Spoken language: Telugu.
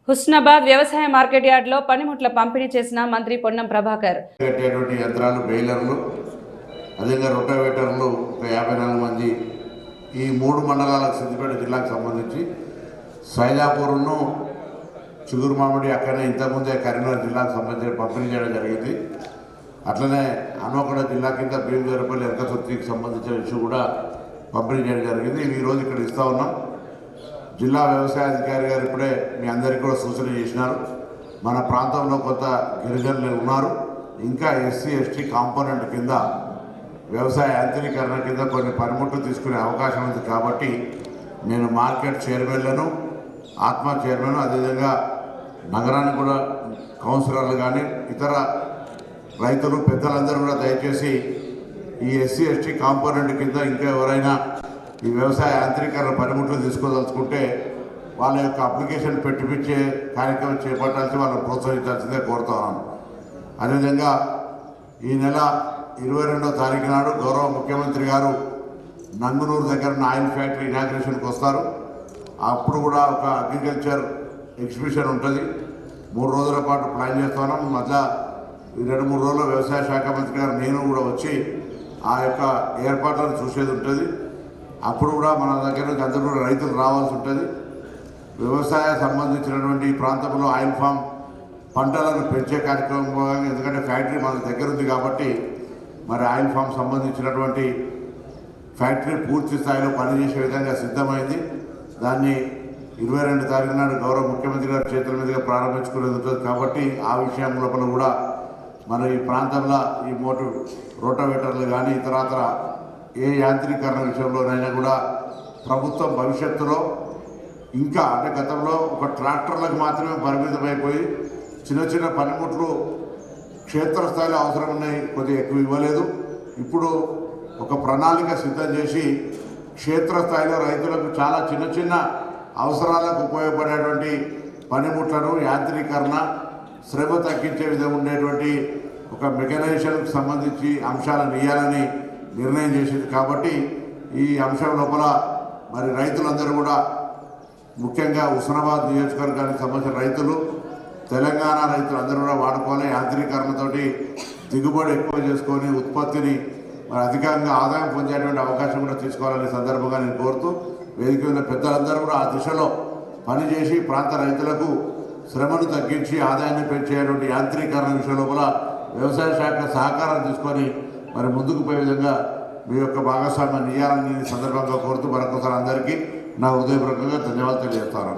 హుస్నాబాద్ వ్యవసాయ మార్కెట్ యార్డ్లో పనిముట్ల పంపిణీ చేసిన మంత్రి పొన్నం ప్రభాకర్. యంత్రాలు, బెయిలర్లు, అదేవిధంగా రొటావేటర్లు ఒక 54 మంది ఈ 3 మండలాలకు సిద్దిపేట జిల్లాకు సంబంధించి సైదాపూర్ను చిగురు మామిడి అక్కడనే ఇంతకుముందే కరీంనగర్ జిల్లాకు సంబంధించి పంపిణీ చేయడం జరిగింది. అట్లనే హన్మకొండ జిల్లా కింద భీమదేవరపల్లి ఎరకసొత్తికి సంబంధించిన ఇష్యూ కూడా పంపిణీ చేయడం జరిగింది. ఈరోజు ఇక్కడ ఇస్తూ ఉన్నాం. జిల్లా వ్యవసాయ అధికారి గారు ఇప్పుడే మీ అందరికీ కూడా సూచన చేసినారు. మన ప్రాంతంలో కొంత గిరిజనులు ఉన్నారు, ఇంకా ఎస్సీ ఎస్టీ కాంపోనెంట్ కింద వ్యవసాయ యాంత్రీకరణ కింద కొన్ని పనిముట్లు తీసుకునే అవకాశం ఉంది. కాబట్టి నేను మార్కెట్ చైర్మన్లను, ఆత్మ చైర్మన్, అదేవిధంగా నగరానికి కూడా కౌన్సిలర్లు కానీ ఇతర రైతులు పెద్దలందరూ కూడా దయచేసి ఈ ఎస్సీ ఎస్టీ కాంపోనెంట్ కింద ఇంకా ఎవరైనా ఈ వ్యవసాయ యాంత్రీకరణ పనిముట్లు తీసుకోదలుచుకుంటే వాళ్ళ యొక్క అప్లికేషన్ పెట్టిపించే కార్యక్రమం చేపట్టాల్సి వాళ్ళని ప్రోత్సహించాల్సిందే కోరుతున్నాను. అదేవిధంగా ఈ నెల 22వ తారీఖు నాడు గౌరవ ముఖ్యమంత్రి గారు నంగునూరు దగ్గర ఉన్న ఆయిల్ ఫ్యాక్టరీ ఇనాగ్రేషన్కి వస్తారు. అప్పుడు కూడా ఒక అగ్రికల్చర్ ఎగ్జిబిషన్ ఉంటుంది. 3 రోజుల పాటు ప్లాన్ చేస్తున్నాం. మధ్య 2-3 రోజుల్లో వ్యవసాయ శాఖ మంత్రి గారు నేను కూడా వచ్చి ఆ యొక్క ఏర్పాట్లను చూసేది ఉంటుంది. అప్పుడు కూడా మన దగ్గర నుంచి అందరూ కూడా రైతులు రావాల్సి ఉంటుంది. వ్యవసాయ సంబంధించినటువంటి ప్రాంతంలో ఆయిల్ ఫామ్ పంటలను పెంచే కార్యక్రమం భాగంగా, ఎందుకంటే ఫ్యాక్టరీ మన దగ్గర ఉంది కాబట్టి మరి ఆయిల్ ఫామ్ సంబంధించినటువంటి ఫ్యాక్టరీ పూర్తి స్థాయిలో పనిచేసే విధంగా సిద్ధమైంది. దాన్ని 22 తారీఖు నాడు గౌరవ ముఖ్యమంత్రి గారి చేతుల మీదుగా ప్రారంభించుకునేది ఉంటుంది. కాబట్టి ఆ విషయం లోపల కూడా మన ఈ ప్రాంతంలో ఈ రోటావేటర్లు కానీ ఇతరత్ర ఏ యాంత్రీకరణ విషయంలోనైనా కూడా ప్రభుత్వం భవిష్యత్తులో ఇంకా అంటే గతంలో ఒక ట్రాక్టర్లకు మాత్రమే పరిమితమైపోయి చిన్న చిన్న పనిముట్లు క్షేత్రస్థాయిలో అవసరం ఉన్నాయి, కొద్దిగా ఎక్కువ ఇవ్వలేదు. ఇప్పుడు ఒక ప్రణాళిక సిద్ధం చేసి క్షేత్రస్థాయిలో రైతులకు చాలా చిన్న చిన్న అవసరాలకు ఉపయోగపడేటువంటి పనిముట్లను యాంత్రీకరణ, శ్రమ తగ్గించే విధంగా ఉండేటువంటి ఒక మెకనైజేషన్కు సంబంధించి అంశాలను ఇవ్వాలని నిర్ణయం చేసింది. కాబట్టి ఈ అంశం లోపల మరి రైతులందరూ కూడా, ముఖ్యంగా హుస్నాబాద్ నియోజకవర్గానికి సంబంధించిన రైతులు, తెలంగాణ రైతులు అందరూ కూడా వాడుకోవాలి. యాంత్రీకరణతోటి దిగుబడి ఎక్కువ చేసుకొని ఉత్పత్తిని మరి అధికంగా ఆదాయం పొందేటువంటి అవకాశం కూడా తీసుకోవాలనే సందర్భంగా నేను కోరుతూ, వేదిక ఉన్న పెద్దలందరూ కూడా ఆ దిశలో పనిచేసి ప్రాంత రైతులకు శ్రమను తగ్గించి ఆదాయాన్ని పెంచేటువంటి యాంత్రీకరణ విషయం లోపల వ్యవసాయ శాఖ సహకారం తీసుకొని మరి ముందుకు పోయే విధంగా మీ యొక్క భాగస్వామ్యాన్ని ఇవ్వాలని సందర్భంగా కోరుతూ మరొకసారి అందరికీ నా హృదయపూర్వకంగా ధన్యవాదాలు తెలియజేస్తాను.